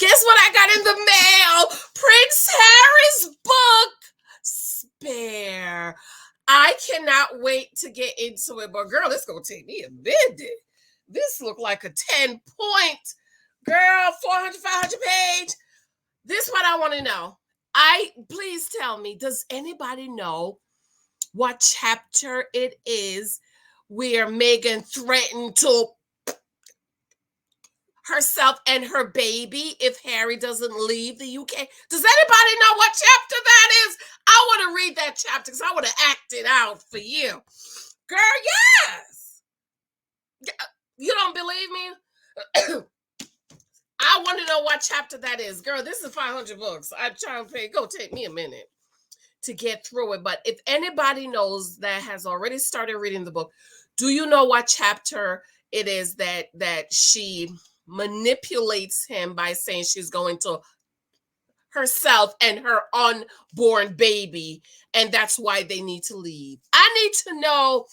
Guess what I got in the mail? Prince Harry's book, Spare. I cannot wait to get into it, but girl, it's going to take me a minute. This look like a 10-point, girl, 400, 500 page. This is what I want to know. Please tell me, does anybody know what chapter it is where Meghan threatened to herself and her baby if Harry doesn't leave the UK? Does anybody know what chapter that is? I want to read that chapter because I want to act it out for you. Girl, yes. You don't believe me? I want to know what chapter that is. Girl, this is 500 books. I'm trying to pay. Go take me a minute to get through it. But if anybody knows that has already started reading the book, do you know what chapter it is that she manipulates him by saying she's going to herself and her unborn baby, and that's why they need to leave? I need to know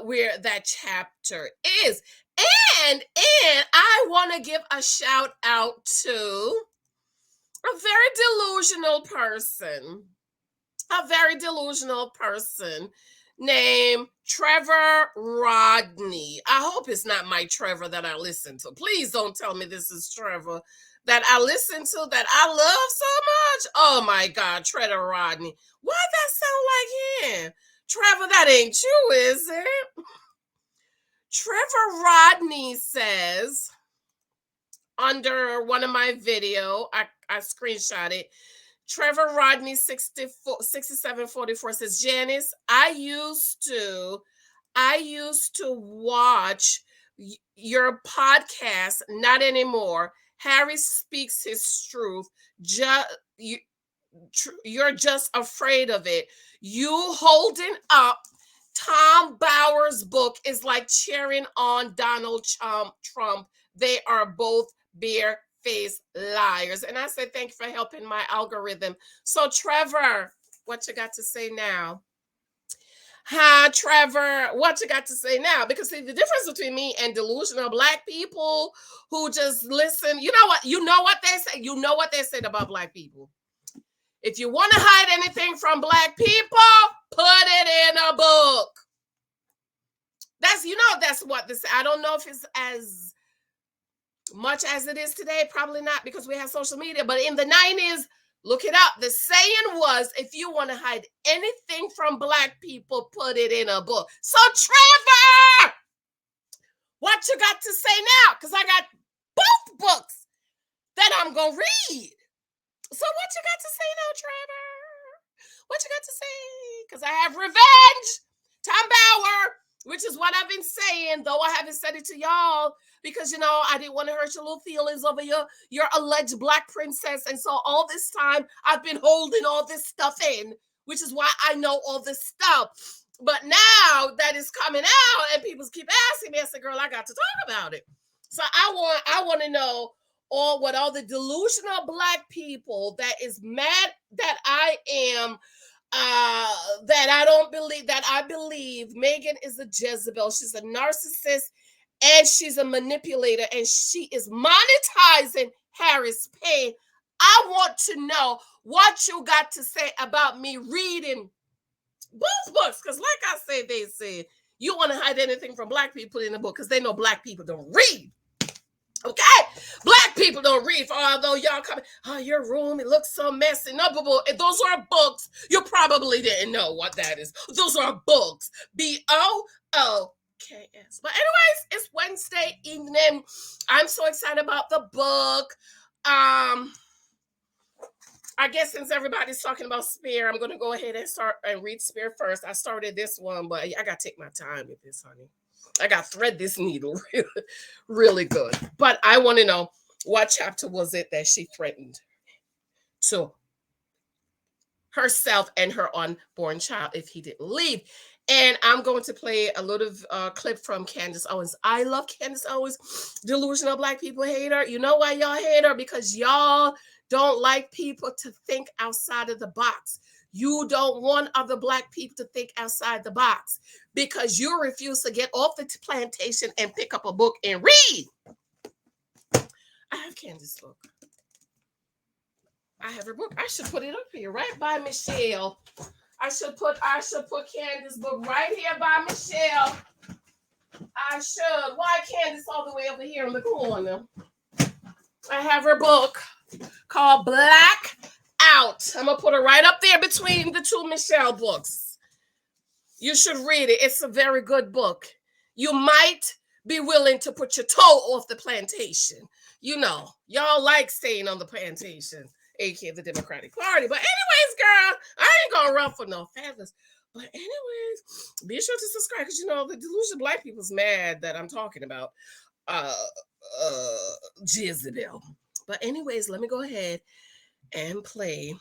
where that chapter is. And I want to give a shout out to a very delusional person named Trevor Rodney. I hope it's not my Trevor that I listen to. Please don't tell me this is Trevor that I listen to that I love so much. Oh my God, Trevor Rodney. Why that sound like him? Trevor, that ain't you, is it? Trevor Rodney says under one of my video, I screenshot it. Trevor Rodney 6744 says, Janice, I used to watch your podcast, not anymore. Harry speaks his truth. You're just afraid of it. You holding up Tom Bower's book is like cheering on Donald Trump. They are both bare-faced liars. And I said, thank you for helping my algorithm. So, Trevor, what you got to say now? Trevor, what you got to say now? Because see, the difference between me and delusional Black people who just listen, you know what they say? You know what they said about Black people. If you want to hide anything from Black people, put it in a book. That's what this. I don't know if it's as much as it is today. Probably not, because we have social media. But in the 90s, look it up. The saying was, if you want to hide anything from Black people, put it in a book. So, Trevor, what you got to say now? Because I got both books that I'm going to read. So what you got to say now, Trevor? What you got to say? Because I have revenge. Tom Bower, which is what I've been saying, though I haven't said it to y'all, because, I didn't want to hurt your little feelings over your alleged Black princess. And so all this time, I've been holding all this stuff in, which is why I know all this stuff. But now that it's coming out and people keep asking me, I said, girl, I got to talk about it. So I want to know what all the delusional Black people that is mad that I am, that I believe Meghan is a Jezebel. She's a narcissist and she's a manipulator and she is monetizing Harry's pain. I want to know what you got to say about me reading both books. Because like I said, they said, you want to hide anything from Black people in the book because they know Black people don't read. Okay, Black people don't read. Although y'all come, your room, it looks so messy. No, but those are books. You probably didn't know what that is. Those are books. BOOKS. But anyways, it's Wednesday evening. I'm so excited about the book. I guess since everybody's talking about Spare, I'm going to go ahead and start and read Spare first. I started this one, but I got to take my time with this, honey. I got to thread this needle really, really good. But I want to know, what chapter was it that she threatened to herself and her unborn child if he didn't leave? And I'm going to play a little clip from Candace Owens. I love Candace Owens. Delusional Black people hate her. You know why y'all hate her? Because y'all don't like people to think outside of the box. You don't want other Black people to think outside the box because you refuse to get off the plantation and pick up a book and read. I have Candace's book. I have her book. I should put it up here, right by Michelle. I should put Candace's book right here by Michelle. I should. Why Candace all the way over here in the corner? I have her book called Black Out. I'm gonna put her right up there between the two Michelle books. You should read it. It's a very good book. You might be willing to put your toe off the plantation. You know, y'all like staying on the plantation, aka the Democratic Party. But anyways, girl, I ain't gonna run for no feathers. But anyways, be sure to subscribe because you know the delusional black people's mad that I'm talking about Jezebel. But anyways, let me go ahead and play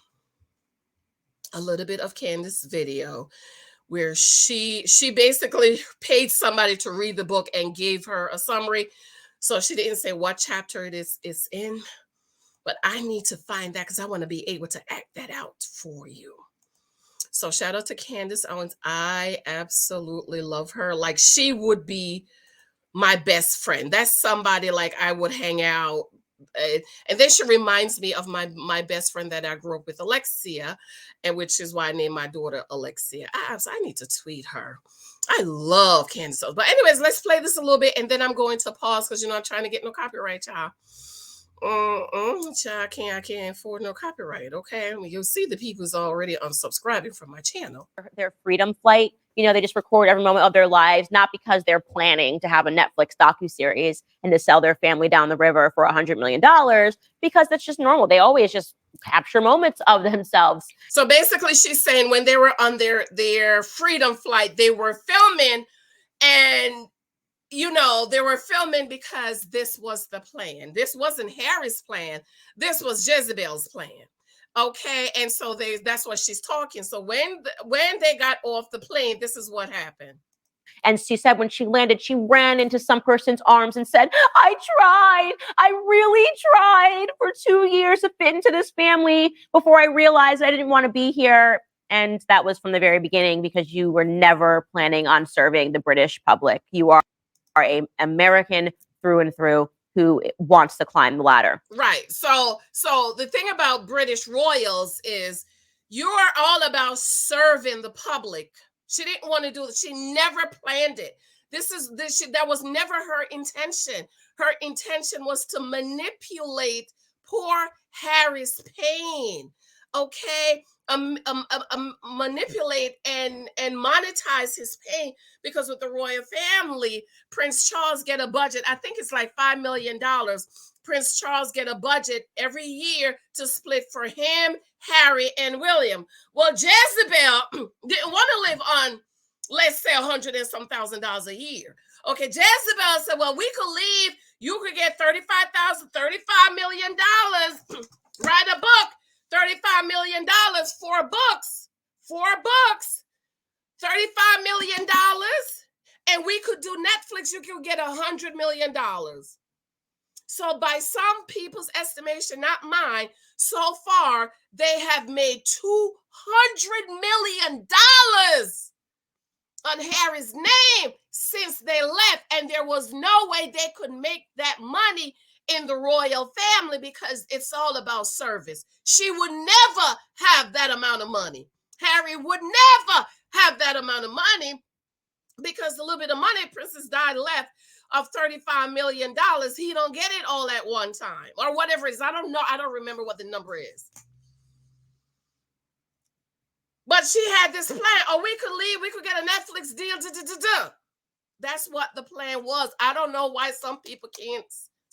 a little bit of Candace's video where she basically paid somebody to read the book and gave her a summary. So she didn't say what chapter it's in, but I need to find that because I want to be able to act that out for you. So shout out to Candace Owens. I absolutely love her. Like she would be my best friend. That's somebody like I would hang out. And then she reminds me of my best friend that I grew up with, Alexia, and which is why I named my daughter Alexia. I need to tweet her. I love Candace. But anyways, let's play this a little bit, and then I'm going to pause because you know I'm trying to get no copyright, y'all. Child, I can't afford no copyright. Okay, I mean, you'll see the people's already unsubscribing from my channel. Their freedom flight. You know, they just record every moment of their lives, not because they're planning to have a Netflix docuseries and to sell their family down the river for $100 million, because that's just normal. They always just capture moments of themselves. So basically she's saying when they were on their freedom flight, they were filming, and you know, they were filming because this was the plan. This wasn't Harry's plan. This was Jezebel's plan. Okay, and so that's what she's talking. So when they got off the plane, this is what happened. And she said when she landed, she ran into some person's arms and said, I really tried for 2 years to fit into this family before I realized I didn't want to be here. And that was from the very beginning, because you were never planning on serving the British public. You are an American through and through who wants to climb the ladder. Right. So the thing about British royals is you are all about serving the public. She didn't want to do it. She never planned it. That was never her intention. Her intention was to manipulate poor Harry's pain. Okay. Manipulate and monetize his pain, because with the royal family, Prince Charles get a budget. I think it's like $5 million. Prince Charles get a budget every year to split for him, Harry, and William. Well, Jezebel didn't want to live on, let's say, $100 and some thousand a year. Okay, Jezebel said, well, we could leave. You could get $35 million. Write a book. $35 million, 4 books, $35 million. And we could do Netflix. You could get $100 million. So by some people's estimation, not mine, so far, they have made $200 million on Harry's name since they left. And there was no way they could make that money in the royal family, because it's all about service. She would never have that amount of money. Harry would never have that amount of money, because the little bit of money Princess Di left of $35 million, he don't get it all at one time, or whatever it is. I don't know. I don't remember what the number is. But she had this plan. Oh, we could leave. We could get a Netflix deal. That's what the plan was. I don't know why some people can't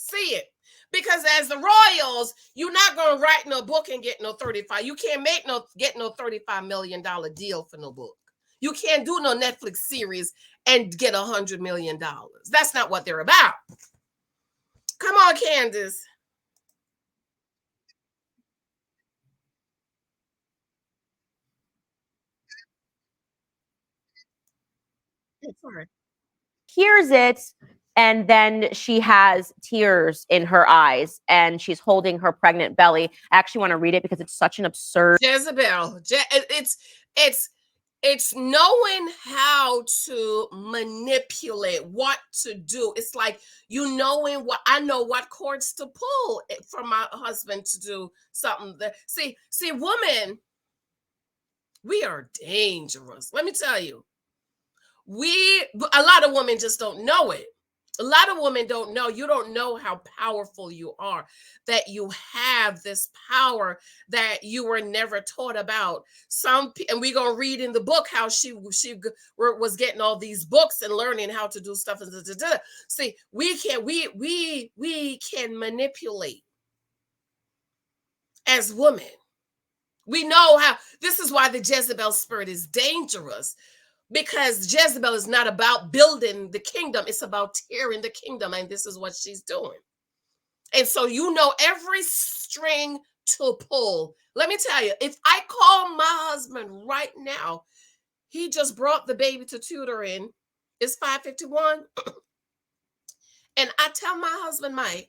see it, because as the royals, you're not going to write no book and get no 35. You can't get no $35 million deal for no book. You can't do no Netflix series and get $100 million. That's not what they're about. Come on, Candace. Sorry. Hears it, and then she has tears in her eyes, and she's holding her pregnant belly. I actually want to read it because it's such an absurd. Jezebel. It's knowing how to manipulate, what to do. It's like you knowing what I know what cords to pull for my husband to do something that see, women, we are dangerous. Let me tell you. A lot of women just don't know it. A lot of women don't know. You don't know how powerful you are, that you have this power that you were never taught about. And we're going to read in the book how she was getting all these books and learning how to do stuff. And see, we can manipulate as women. We know how. This is why the Jezebel spirit is dangerous. Because Jezebel is not about building the kingdom. It's about tearing the kingdom. And this is what she's doing. And so you know every string to pull. Let me tell you, if I call my husband right now, he just brought the baby to tutoring. It's 5:51. And I tell my husband, Mike,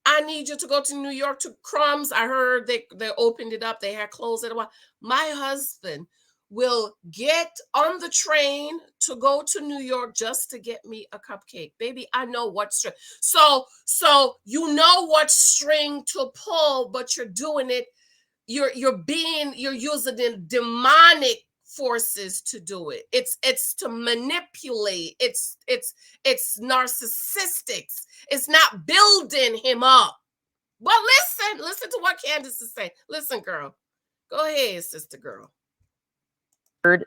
I need you to go to New York to Crumbs. I heard they opened it up. They had closed it a while. My husband will get on the train to go to New York just to get me a cupcake. Baby, I know what string. So you know what string to pull, but you're doing it. You're using the demonic forces to do it. It's to manipulate. It's narcissistic. It's not building him up. But listen to what Candace is saying. Listen, girl. Go ahead, sister girl.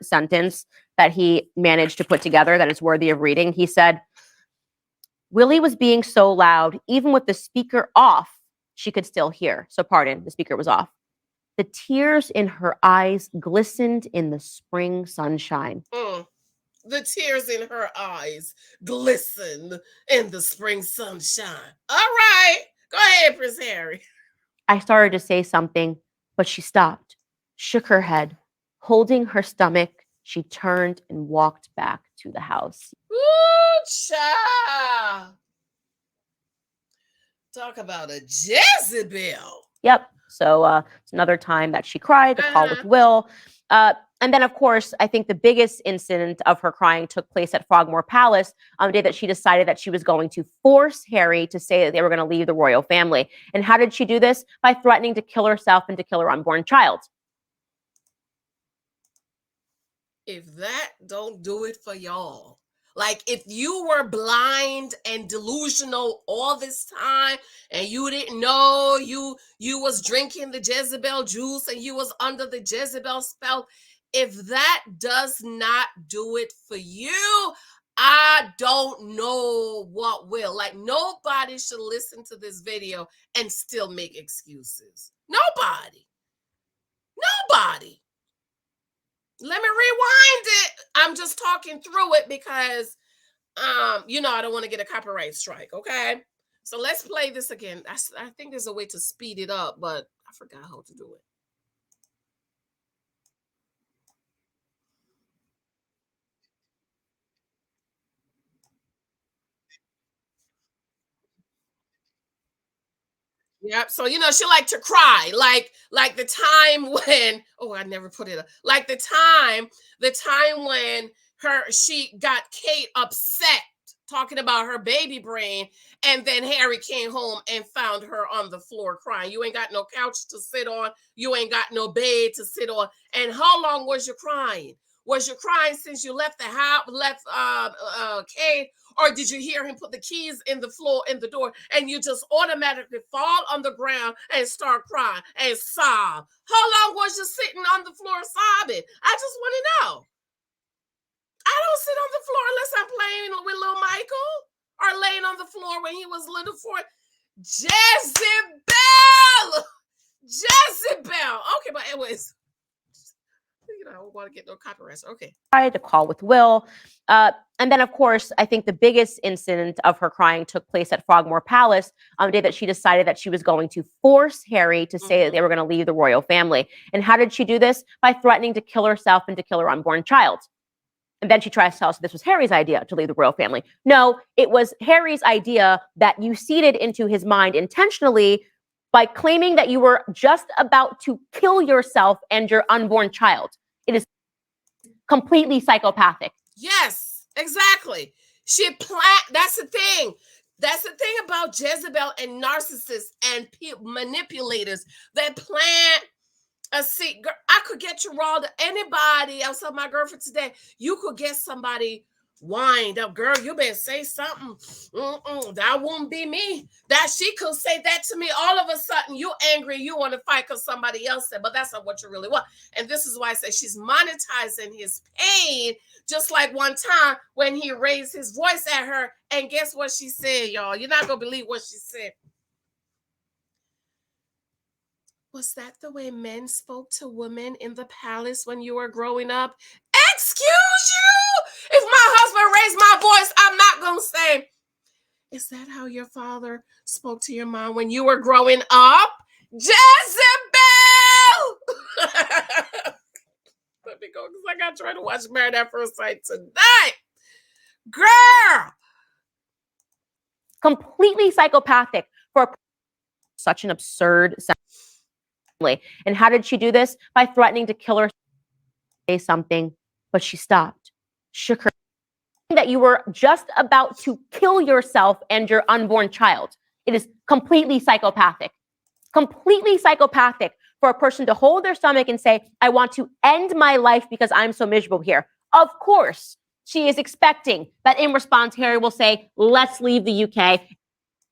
Sentence that he managed to put together that is worthy of reading. He said, Willie was being so loud, even with the speaker off, she could still hear. So pardon, the speaker was off. The tears in her eyes glistened in the spring sunshine. The tears in her eyes glisten in the spring sunshine. All right. Go ahead, Prince Harry. I started to say something, but she stopped, shook her head. Holding her stomach, she turned and walked back to the house. Ooh, child. Talk about a Jezebel. Yep. So it's another time that she cried, the call with Will. And then, of course, I think the biggest incident of her crying took place at Frogmore Palace on the day that she decided that she was going to force Harry to say that they were going to leave the royal family. And how did she do this? By threatening to kill herself and to kill her unborn child. If that don't do it for y'all, like if you were blind and delusional all this time and you didn't know you was drinking the Jezebel juice and you was under the Jezebel spell, if that does not do it for you, I don't know what will. Like nobody should listen to this video and still make excuses. Nobody. Let me rewind it. I'm just talking through it because, I don't want to get a copyright strike, okay? So let's play this again. I think there's a way to speed it up, but I forgot how to do it. Yep. So she liked to cry, like the time when I never put it up. Like the time when she got Kate upset talking about her baby brain, and then Harry came home and found her on the floor crying. You ain't got no couch to sit on. You ain't got no bed to sit on. And how long was you crying? Was you crying since you left the house, left Kate? Or did you hear him put the keys in the floor, in the door, and you just automatically fall on the ground and start crying and sob? How long was you sitting on the floor sobbing? I just want to know. I don't sit on the floor unless I'm playing with little Michael or laying on the floor when he was little for Jezebel. Okay, but anyways. I don't want to get no copyrights. Okay. To call with Will. And then, of course, I think the biggest incident of her crying took place at Frogmore Palace on the day that she decided that she was going to force Harry to say that they were going to leave the royal family. And how did she do this? By threatening to kill herself and to kill her unborn child. And then she tries to tell us this was Harry's idea to leave the royal family. No, it was Harry's idea that you seeded into his mind intentionally by claiming that you were just about to kill yourself and your unborn child. It is. Completely psychopathic. Yes, exactly. That's the thing. That's the thing about Jezebel and narcissists and manipulators. They plant a seed. I could get you raw to anybody. I was telling my girlfriend today, you could get somebody wind up, girl. You better say something. That won't be me. That she could say that to me. All of a sudden, you angry. You want to fight because somebody else said, but that's not what you really want. And this is why I say she's monetizing his pain. Just like one time when he raised his voice at her, and guess what she said, y'all? You're not gonna believe what she said. Was that the way men spoke to women in the palace when you were growing up? Excuse you? If my husband raised my voice, I'm not going to say, is that how your father spoke to your mom when you were growing up? Jezebel! Let me go because I got to try to watch Married at First Sight tonight. Girl! Completely psychopathic for such an absurd family. And how did she do this? By threatening to kill her, say something, but she stopped, shook her, that you were just about to kill yourself and your unborn child. It is completely psychopathic. Completely psychopathic for a person to hold their stomach and say, I want to end my life because I'm so miserable here. Of course, she is expecting that in response, Harry will say, let's leave the UK.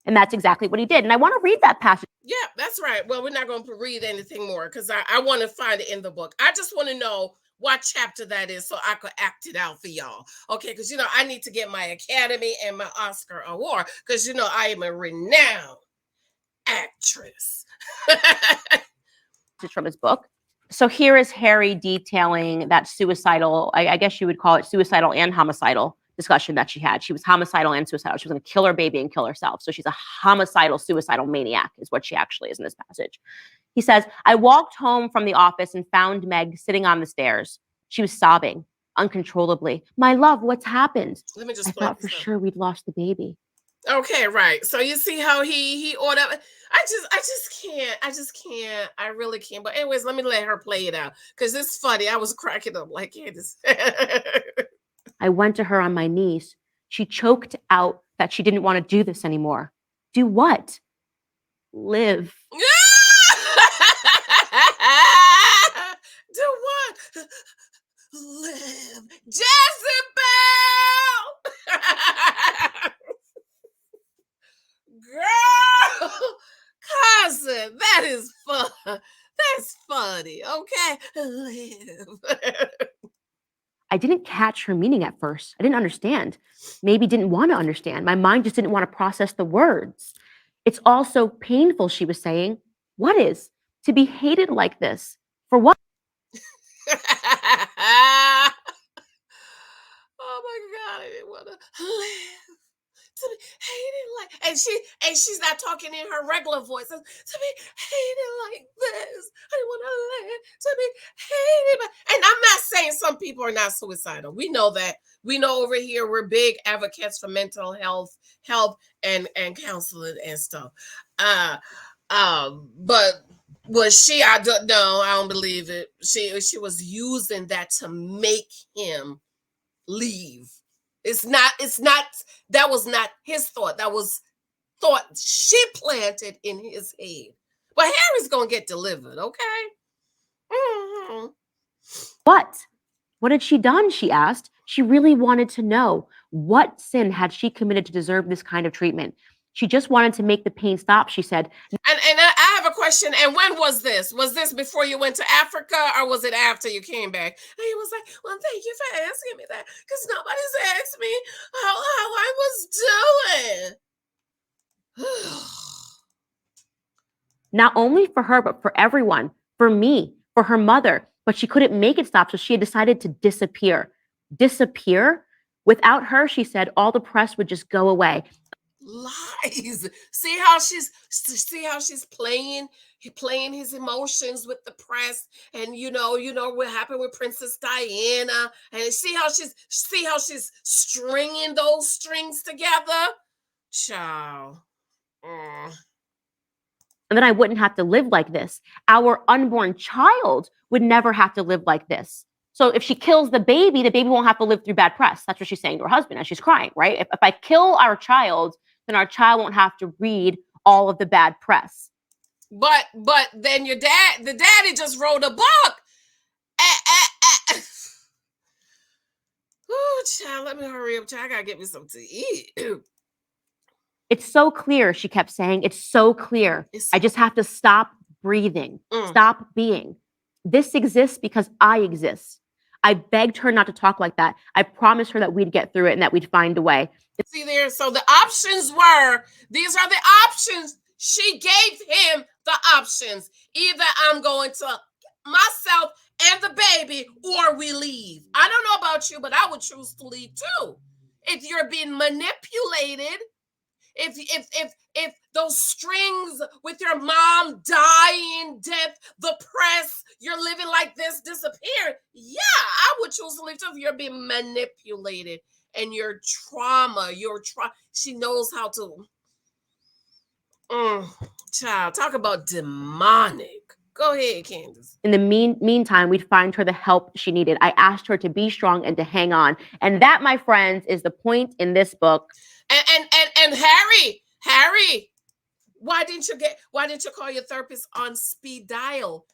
And that's exactly what he did. And I want to read that passage. Yeah, that's right. Well, we're not going to read anything more because I want to find it in the book. I just want to know what chapter that is so I could act it out for y'all. Okay, because, I need to get my Academy and my Oscar award because, I am a renowned actress. From his book. So here is Harry detailing that suicidal, I guess you would call it suicidal and homicidal discussion that she had. She was homicidal and suicidal. She was going to kill her baby and kill herself. So she's a homicidal, suicidal maniac is what she actually is in this passage. He says, I walked home from the office and found Meg sitting on the stairs. She was sobbing uncontrollably. My love, what's happened? Let me just I thought for sure we'd lost the baby. Okay, right. So you see how he ordered. I just can't. I really can't. But anyways, let me let her play it out because it's funny. I was cracking up like Candace. I went to her on my knees. She choked out that she didn't want to do this anymore. Do what? Live. Do what? Live. Jezebel! Girl! Cousin, that is fun. That's funny, okay? Live. I didn't catch her meaning at first. I didn't understand. Maybe didn't want to understand. My mind just didn't want to process the words. It's all so painful, she was saying. What is? To be hated like this. For what? Oh my God, I didn't want to live. To be hated like, and she's not talking in her regular voice. To be hated like this. I want to live. To be hated. And I'm not saying some people are not suicidal. We know that. We know over here we're big advocates for mental health, and counseling and stuff. But was she? I don't know. I don't believe it. She was using that to make him leave. It's not, that was not his thought. That was thought she planted in his head. But Harry's going to get delivered, okay? Mm-hmm. What? What had she done? She asked. She really wanted to know what sin had she committed to deserve this kind of treatment. She just wanted to make the pain stop, she said. And I have a question. And when was this? Was this before you went to Africa or was it after you came back? And he was like, well, thank you for asking me that because nobody's asked me how I was doing. Not only for her, but for everyone, for me, for her mother. But she couldn't make it stop, so she had decided to disappear. Disappear? Without her, she said, all the press would just go away. Lies. See how she's playing his emotions with the press, and what happened with Princess Diana, and see how she's stringing those strings together. Child. And then I wouldn't have to live like this. Our unborn child would never have to live like this. So if she kills the baby won't have to live through bad press. That's what she's saying to her husband as she's crying, right? If I kill our child, then our child won't have to read all of the bad press. But then the daddy just wrote a book. Oh, child, let me hurry up, child. I gotta get me something to eat. It's so clear, she kept saying. It's so clear. I just have to stop breathing, stop being. This exists because I exist. I begged her not to talk like that. I promised her that we'd get through it and that we'd find a way. See there? So the options were, these are the options. She gave him the options. Either I'm going to myself and the baby, or we leave. I don't know about you, but I would choose to leave too. If you're being manipulated, if those strings with your mom dying, death, the press, you're living like this, disappear. Yeah, I would choose to leave too. If you're being manipulated and your trauma, she knows how to. Child, talk about demonic. Go ahead, Candace. In the meantime, we'd find her the help she needed. I asked her to be strong and to hang on. And that, my friends, is the point in this book. And Harry, why didn't you call your therapist on speed dial?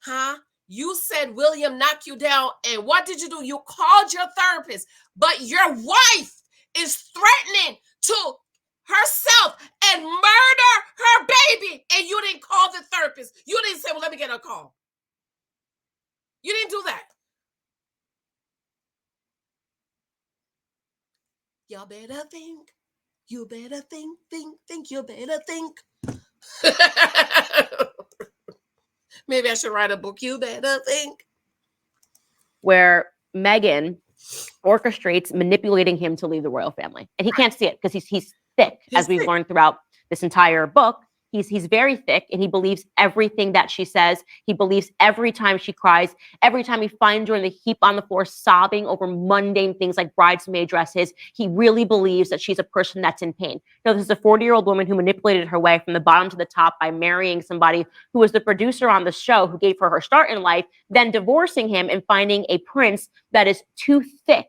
Huh? You said William knocked you down, and what did you do? You called your therapist, but your wife is threatening to herself and murder her baby, and you didn't call the therapist. You didn't say, well, let me get a call. You didn't do that. Y'all better think. You better think, you better think. Maybe I should write a book. You better think. Where Meghan orchestrates manipulating him to leave the royal family. And he can't see it because he's thick, as we've learned throughout this entire book. He's very thick, and he believes everything that she says. He believes every time she cries, every time he finds her in the heap on the floor sobbing over mundane things like bridesmaid dresses. He really believes that she's a person that's in pain. Now, this is a 40-year-old woman who manipulated her way from the bottom to the top by marrying somebody who was the producer on the show, who gave her her start in life, then divorcing him and finding a prince that is too thick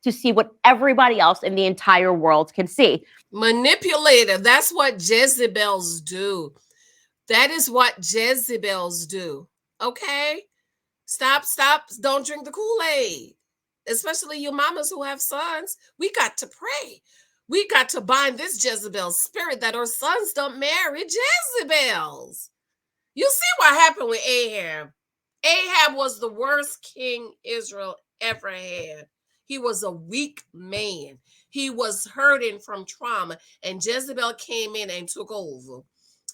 to see what everybody else in the entire world can see. Manipulator. That's what Jezebels do. That is what Jezebels do. Okay? Stop. Don't drink the Kool-Aid. Especially you mamas who have sons. We got to pray. We got to bind this Jezebel spirit that our sons don't marry Jezebels. You see what happened with Ahab. Ahab was the worst king Israel ever had. He was a weak man. He was hurting from trauma. And Jezebel came in and took over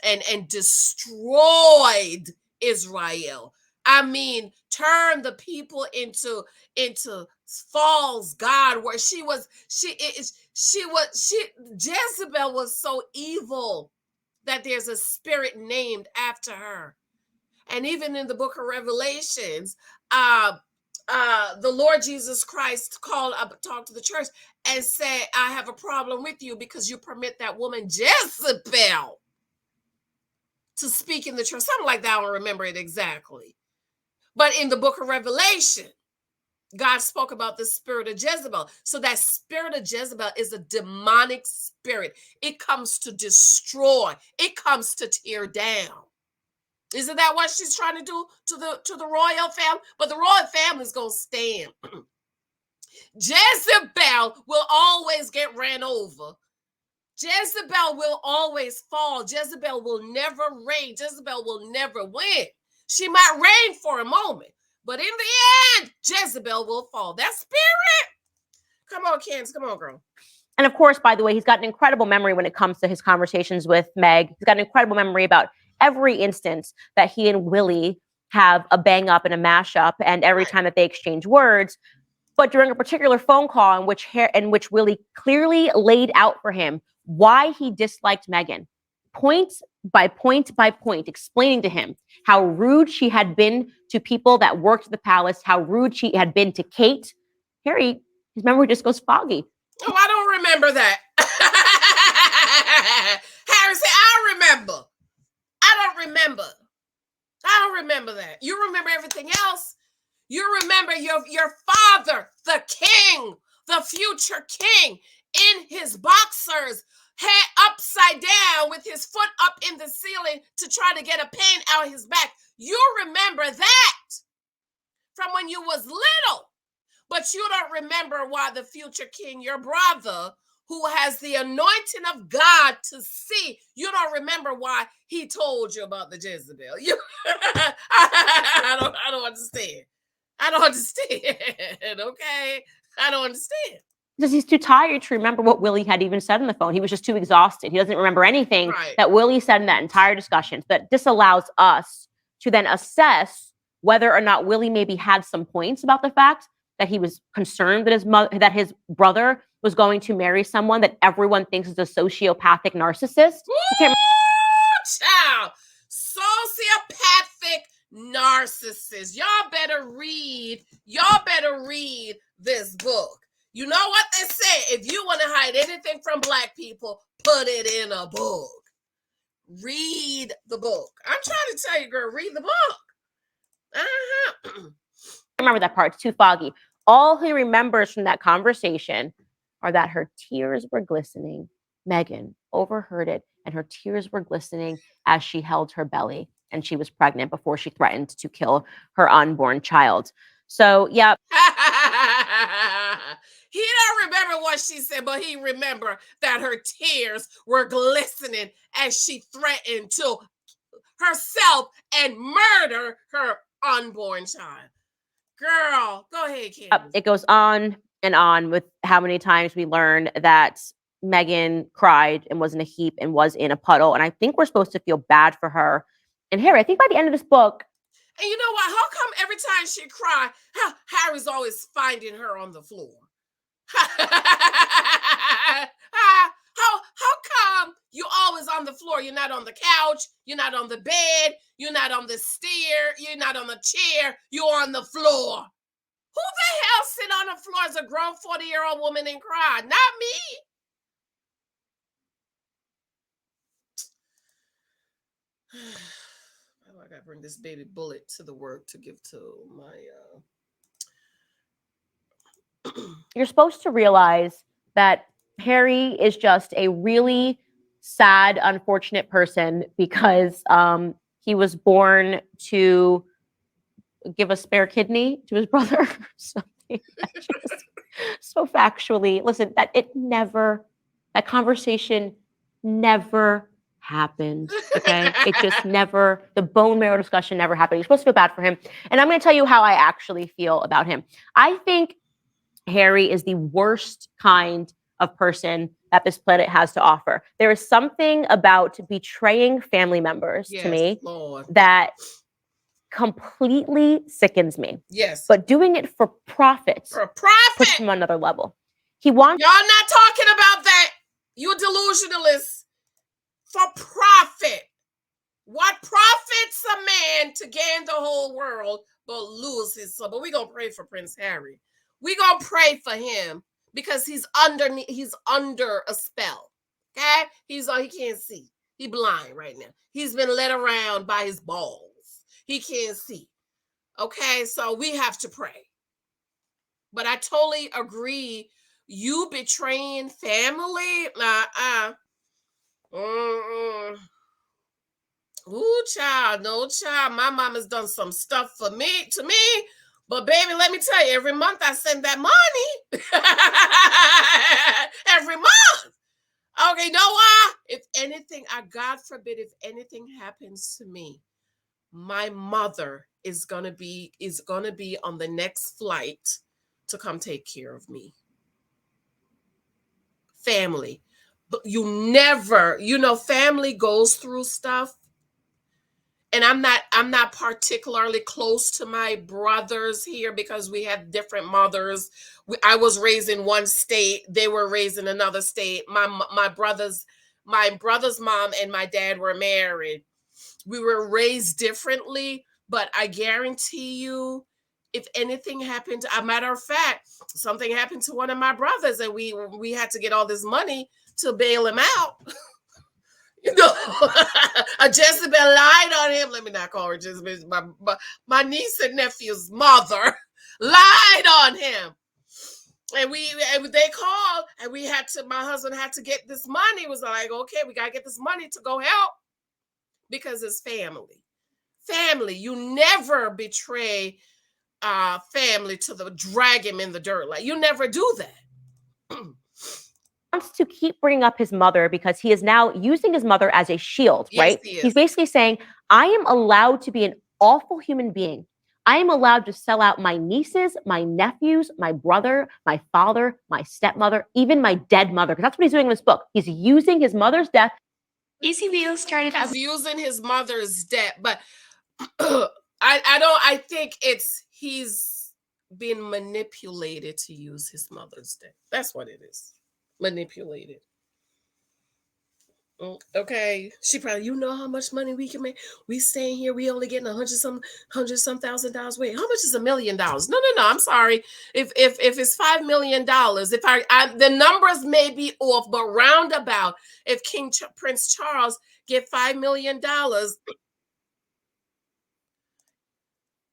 and destroyed Israel. I mean, turned the people into false god where Jezebel was so evil that there's a spirit named after her. And even in the book of Revelations, the Lord Jesus Christ talked to the church and said, I have a problem with you because you permit that woman Jezebel to speak in the church. Something like that. I don't remember it exactly. But in the book of Revelation, God spoke about the spirit of Jezebel. So that spirit of Jezebel is a demonic spirit. It comes to destroy. It comes to tear down. Isn't that what she's trying to do to the royal family? But the royal family is going to stand. Jezebel will always get ran over. Jezebel will always fall. Jezebel will never reign. Jezebel will never win. She might reign for a moment, but in the end, Jezebel will fall. That spirit. Come on, Candace. Come on, girl. And of course, by the way, he's got an incredible memory when it comes to his conversations with Meg. He's got an incredible memory about every instance that he and Willie have a bang up and a mash up, and every time that they exchange words. But during a particular phone call in which Willie clearly laid out for him why he disliked Meghan, point by point, explaining to him how rude she had been to people that worked at the palace, how rude she had been to Kate. Harry, his memory just goes foggy. Oh, I don't remember that. Harry said, I remember. I don't remember that. You remember everything else. You remember your father, the king, the future king, in his boxers, head upside down with his foot up in the ceiling to try to get a pain out his back. You remember that from when you was little, but you don't remember why the future king, your brother, who has the anointing of God to see, you don't remember why he told you about the Jezebel. I don't understand. I don't understand. Okay, I don't understand. Because he's too tired to remember what Willie had even said on the phone. He was just too exhausted. He doesn't remember anything that Willie said in that entire discussion. That disallows us to then assess whether or not Willie maybe had some points about the fact that he was concerned that his brother was going to marry someone that everyone thinks is a sociopathic narcissist. Child, sociopathic narcissist. Y'all better read this book. You know what they say? If you want to hide anything from Black people, put it in a book. Read the book. I'm trying to tell you, girl, read the book. I remember that part. It's too foggy. All he remembers from that conversation are that her tears were glistening. Meghan overheard it, and her tears were glistening as she held her belly, and she was pregnant before she threatened to kill her unborn child. So, yeah. He don't remember what she said, but he remember that her tears were glistening as she threatened to herself and murder her unborn child. Girl, go ahead, Candace. It goes on and on with how many times we learn that Meghan cried and was in a heap and was in a puddle. And I think we're supposed to feel bad for her. And Harry, I think by the end of this book. And you know what? How come every time she cried, Harry's always finding her on the floor? How come you always on the floor? You're not on the couch. You're not on the bed. You're not on the stair. You're not on the chair. You're on the floor. Who the hell sit on the floor as a grown 40-year-old woman and cry? Not me. I gotta bring this baby bullet to the work to give to my You're supposed to realize that Harry is just a really sad, unfortunate person because he was born to give a spare kidney to his brother. Something so factually. Listen, that conversation never happened. Okay. It just never, the bone marrow discussion never happened. You're supposed to feel bad for him. And I'm going to tell you how I actually feel about him. I think Harry is the worst kind of person that this planet has to offer. There is something about betraying family members to me that completely sickens me. Yes. But doing it for profit. Puts him on another level. Y'all not talking about that. You delusionalists. For profit. What profits a man to gain the whole world but lose his soul? But we're going to pray for Prince Harry. We're going to pray for him because he's under a spell. Okay? He can't see. He's blind right now. He's been led around by his balls. He can't see. Okay? So we have to pray. But I totally agree. You betraying family? Ooh, child, no child. My mama's done some stuff to me. But baby, let me tell you, every month I send that money. Every month. Okay, you know why? If anything, God forbid, if anything happens to me, my mother is gonna be on the next flight to come take care of me. Family. But you never, family goes through stuff. And I'm not particularly close to my brothers here because we have different mothers. I was raised in one state. They were raised in another state. My brother's mom and my dad were married. We were raised differently, but I guarantee you, if anything happened, a matter of fact, something happened to one of my brothers and we had to get all this money to bail him out. A Jezebel lied on him. Let me not call her Jezebel. My niece and nephew's mother lied on him. And they called, and my husband had to get this money. It was like, okay, we got to get this money to go help, because it's family. Family. You never betray family to drag him in the dirt. Like, you never do that. Wants to keep bringing up his mother because he is now using his mother as a shield, right? Yes, he is. He's basically saying, I am allowed to be an awful human being. I am allowed to sell out my nieces, my nephews, my brother, my father, my stepmother, even my dead mother, because that's what he's doing in this book. He's using his mother's death. Easy Wheels started as He's using his mother's death, but I think he's been manipulated to use his mother's death. That's what it is. Manipulated. Okay, she probably, you know how much money we can make. We staying here, we only getting $100 some $1,000. Wait, how much is $1 million? No, I'm sorry. If it's $5 million, if the numbers may be off, but roundabout, if Prince Charles get $5 million,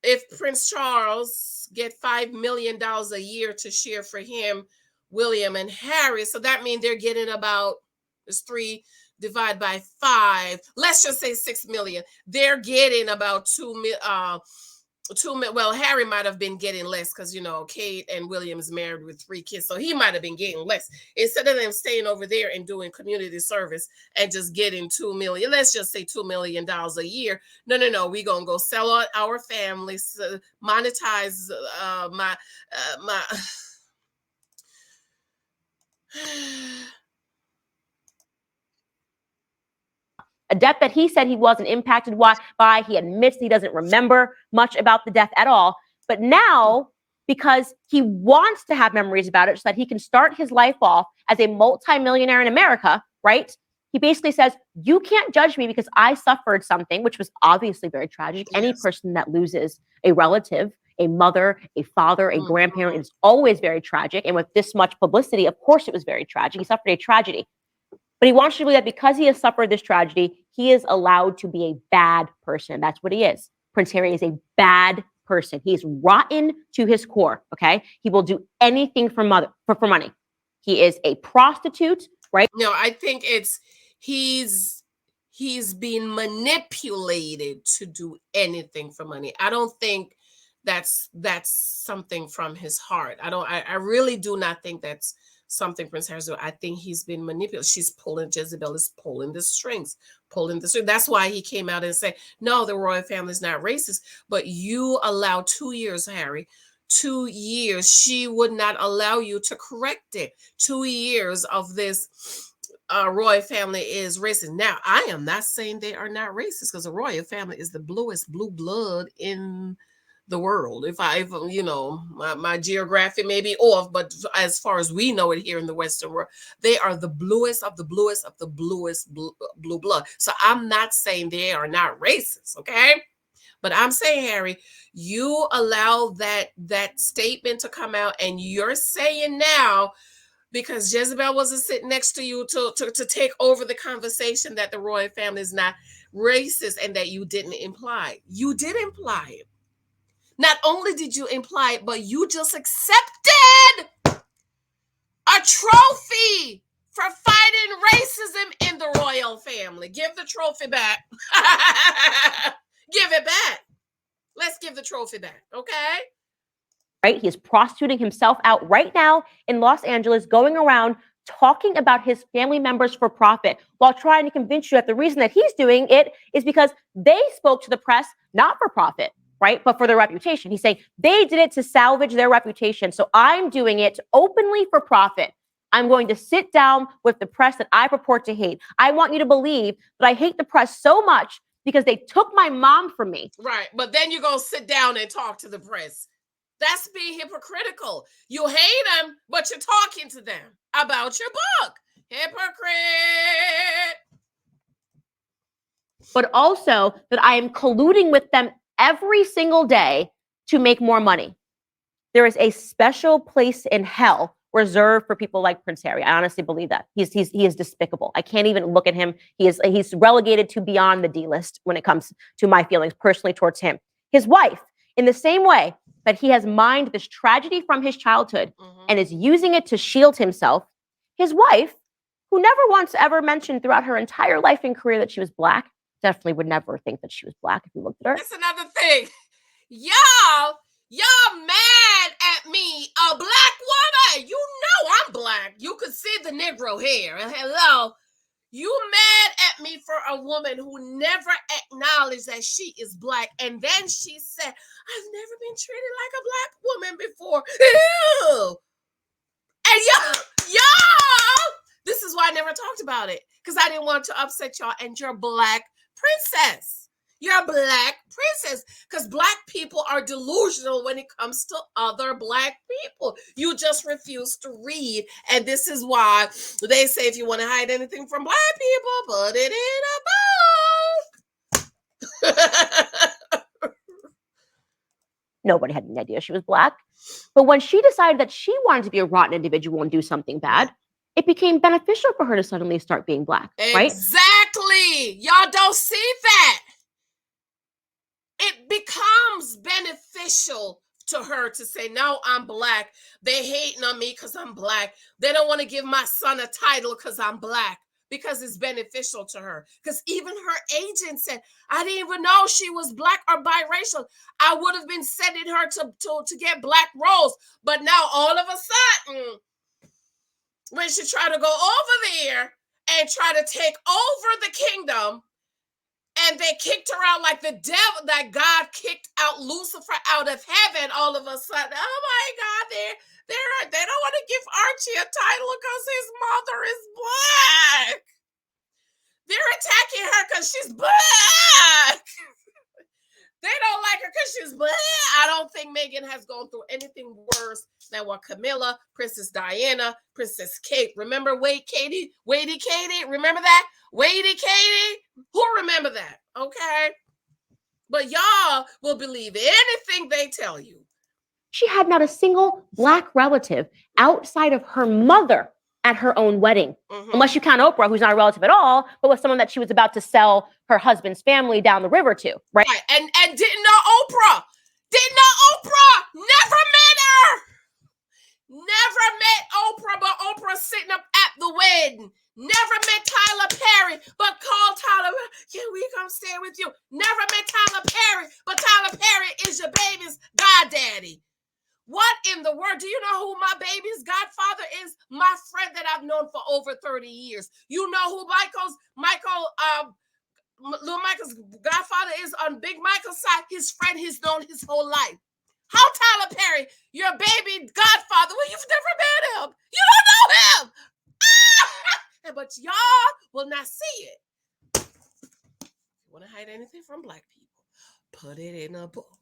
if Prince Charles get $5 million a year to share for him, William and Harry, so that means they're getting about, it's 3 divided by 5. Let's just say 6 million. They're getting about 2 million. Well, Harry might have been getting less because, Kate and William is married with 3 kids, so he might have been getting less. Instead of them staying over there and doing community service and just getting 2 million, let's just say $2 million a year. No. We're gonna go sell out our families, monetize my a death that he said he wasn't impacted by. He admits he doesn't remember much about the death at all. But now, because he wants to have memories about it so that he can start his life off as a multimillionaire in America, right? He basically says, you can't judge me because I suffered something, which was obviously very tragic. Yes. Any person that loses a relative, a mother, a father, a grandparent is always very tragic. And with this much publicity, of course it was very tragic. He suffered a tragedy. But he wants you to believe that because he has suffered this tragedy, he is allowed to be a bad person. That's what he is. Prince Harry is a bad person. He is rotten to his core, okay? He will do anything for money. He is a prostitute, right? No, I think he's being manipulated to do anything for money. I don't think that's something from his heart. I really do not think that's something Prince Harry's doing. I think he's been manipulated. Jezebel is pulling the strings. That's why he came out and said, no, the royal family is not racist, but you allow 2 years, Harry, 2 years. She would not allow you to correct it. 2 years of this royal family is racist. Now, I am not saying they are not racist, because the royal family is the bluest blue blood in the world. If my geography may be off, but as far as we know it here in the Western world, they are the bluest of the bluest of the bluest blue blood. So I'm not saying they are not racist, okay? But I'm saying, Harry, you allow that statement to come out, and you're saying now, because Jezebel wasn't sitting next to you to take over the conversation, that the royal family is not racist, and that you didn't imply. You did imply it. Not only did you imply it, but you just accepted a trophy for fighting racism in the royal family. Give the trophy back. Give it back. Let's give the trophy back, okay? Right? He is prostituting himself out right now in Los Angeles, going around talking about his family members for profit, while trying to convince you that the reason that he's doing it is because they spoke to the press, not for profit, right? But for their reputation. He's saying they did it to salvage their reputation. So I'm doing it openly for profit. I'm going to sit down with the press that I purport to hate. I want you to believe that I hate the press so much because they took my mom from me. Right. But then you're going to sit down and talk to the press. That's being hypocritical. You hate them, but you're talking to them about your book. Hypocrite. But also that I am colluding with them every single day to make more money. There is a special place in hell reserved for people like Prince Harry. I honestly believe that. He is despicable. I can't even look at him. He's relegated to beyond the D list when it comes to my feelings personally towards him. His wife, in the same way that he has mined this tragedy from his childhood and is using it to shield himself, his wife, who never once ever mentioned throughout her entire life and career that she was Black, definitely would never think that she was Black if you looked at her. That's another thing. Y'all mad at me, a Black woman. You know I'm Black. You could see the Negro hair. Hello. You mad at me for a woman who never acknowledged that she is Black. And then she said, I've never been treated like a Black woman before. Ew. And y'all, this is why I never talked about it. Because I didn't want to upset y'all. And you're Black princess. You're a Black princess. Because Black people are delusional when it comes to other Black people. You just refuse to read. And this is why they say if you want to hide anything from Black people, put it in a book. Nobody had any idea she was Black. But when she decided that she wanted to be a rotten individual and do something bad, it became beneficial for her to suddenly start being Black, right? Exactly. Y'all don't see that. It becomes beneficial to her to say, no, I'm Black. They hating on me because I'm Black. They don't want to give my son a title because I'm Black, because it's beneficial to her. Because even her agent said, I didn't even know she was Black or biracial. I would have been sending her to get Black roles. But now all of a sudden, when she tried to go over there and try to take over the kingdom, and they kicked her out like the devil, that God kicked out Lucifer out of heaven all of a sudden. Oh my God, they don't want to give Archie a title because his mother is Black. They're attacking her because she's Black. They don't like her because she's Black. I don't think Meghan has gone through anything worse than what Camilla, Princess Diana, Princess Kate. Remember Wadey Katie? Remember that? Wadey Katie? Who remember that? Okay. But y'all will believe anything they tell you. She had not a single Black relative outside of her mother at her own wedding. Unless you count Oprah, who's not a relative at all, but was someone that she was about to sell her husband's family down the river to, right? And didn't know Oprah. Didn't know Oprah. Never met her. Never met Oprah, but Oprah sitting up at the wedding. Never met Tyler Perry, but called Tyler, can we come stay with you? Never met Tyler Perry, but Tyler Perry is your baby's goddaddy. What in the world? Do you know who my baby's godfather is? My friend that I've known for over 30 years. You know who Little Michael's godfather is on Big Michael's side? His friend he's known his whole life. How Tyler Perry, your baby godfather, well, you've never met him. You don't know him. But y'all will not see it. If you want to hide anything from Black people, put it in a book.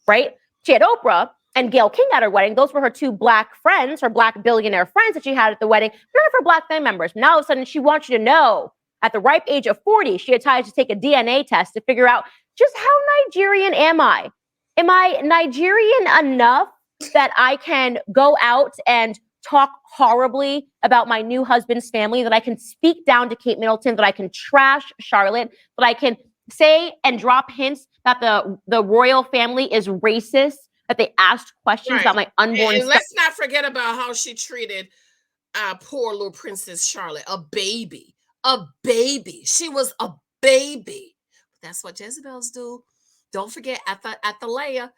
Right? She had Oprah and Gayle King at her wedding. Those were her two Black friends, her Black billionaire friends that she had at the wedding. None of her Black family members. Now all of a sudden she wants you to know, at the ripe age of 40, she had decided to take a DNA test to figure out just how Nigerian am I? Am I Nigerian enough that I can go out and talk horribly about my new husband's family, that I can speak down to Kate Middleton, that I can trash Charlotte, that I can say and drop hints that the royal family is racist, that they asked questions about my unborn son. Let's not forget about how she treated poor little Princess Charlotte, a baby. She was a baby. That's what Jezebels do. Don't forget, Athaliah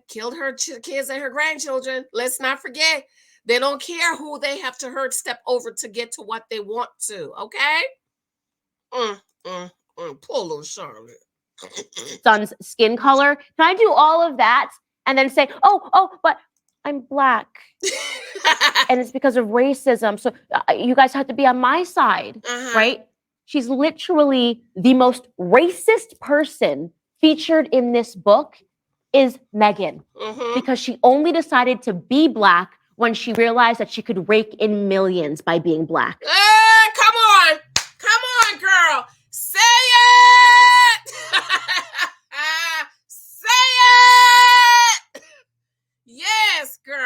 killed her kids and her grandchildren. Let's not forget. They don't care who they have to hurt, step over to get to what they want to. Okay? Poor little Charlotte. Son's skin color. Can I do all of that and then say, oh, but I'm Black. And it's because of racism. So you guys have to be on my side, right? She's literally the most racist person featured in this book is Meghan, because she only decided to be Black when she realized that she could rake in millions by being Black. Come on, girl. Say it. Say it. Yes, girl.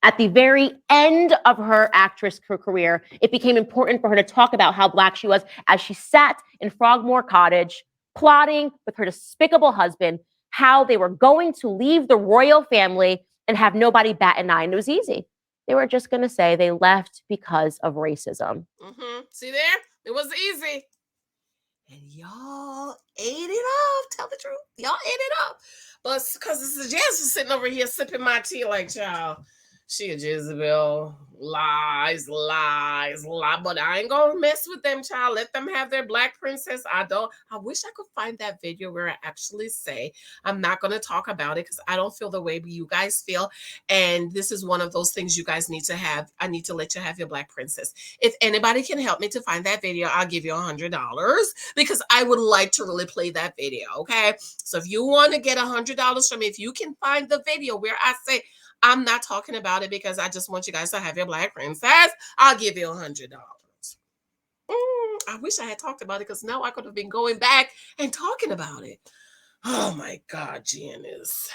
At the very end of her actress career, it became important for her to talk about how Black she was as she sat in Frogmore Cottage, plotting with her despicable husband how they were going to leave the royal family and have nobody bat an eye. And it was easy. They were just going to say they left because of racism. See there? It was easy. And y'all ate it up. Tell the truth. Y'all ate it up. But because this is Janice sitting over here sipping my tea like, child, she a Jezebel. Lies. But I ain't gonna mess with them, child. Let them have their Black princess. I wish I could find that video where I actually say I'm not gonna talk about it because I don't feel the way you guys feel. And this is one of those things you guys need to have. I need to let you have your Black princess. If anybody can help me to find that video, I'll give you $100 because I would like to really play that video. Okay. So if you want to get $100 from me, if you can find the video where I say, I'm not talking about it because I just want you guys to have your Black princess, I'll give you $100. I wish I had talked about it because now I could have been going back and talking about it. Oh my God, Janice.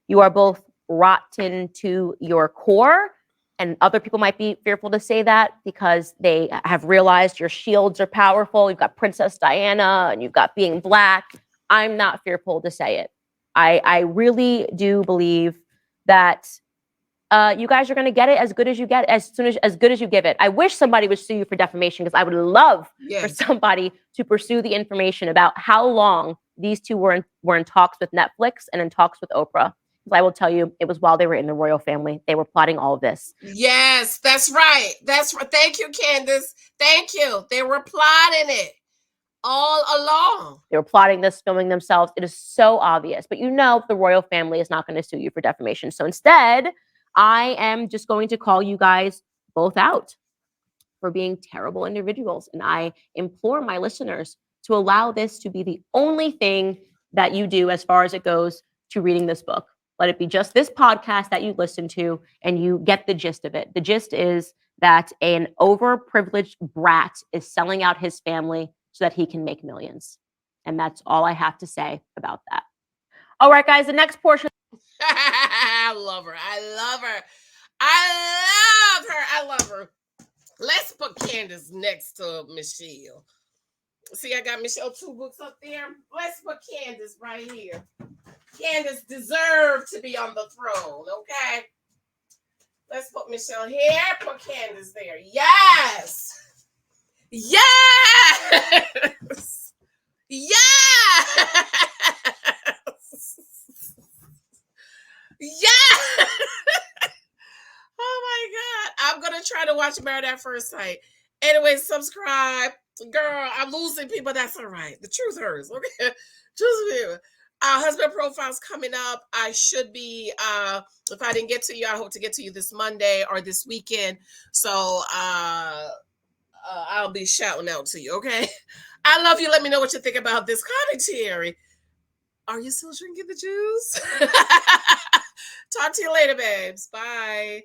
You are both rotten to your core. And other people might be fearful to say that because they have realized your shields are powerful. You've got Princess Diana and you've got being Black. I'm not fearful to say it. I really do believe that you guys are going to get it as good as you get, as good as you give it. I wish somebody would sue you for defamation because I would love for somebody to pursue the information about how long these two were in talks with Netflix and in talks with Oprah. Because I will tell you, it was while they were in the royal family. They were plotting all of this. Yes, that's right. That's right. Thank you, Candace. Thank you. They were plotting it all along. They were plotting this, filming themselves. It is so obvious. But you know the royal family is not going to sue you for defamation. So instead, I am just going to call you guys both out for being terrible individuals. And I implore my listeners to allow this to be the only thing that you do as far as it goes to reading this book. Let it be just this podcast that you listen to and you get the gist of it. The gist is that an overprivileged brat is selling out his family so that he can make millions. And that's all I have to say about that. All right, guys, the next portion. I love her. Let's put Candace next to Michelle. See, I got Michelle 2 books up there. Let's put Candace right here. Candace deserved to be on the throne, okay? Let's put Michelle here. Put Candace there. Yes! Yes! Yes! Yes! Oh my God. I'm going to try to watch Married at First Sight. Anyway, subscribe. Girl, I'm losing people. That's all right. The truth hurts. Okay. Just husband profile's coming up. I should be, if I didn't get to you, I hope to get to you this Monday or this weekend. So I'll be shouting out to you, okay? I love you. Let me know what you think about this commentary. Are you still drinking the juice? Talk to you later, babes. Bye.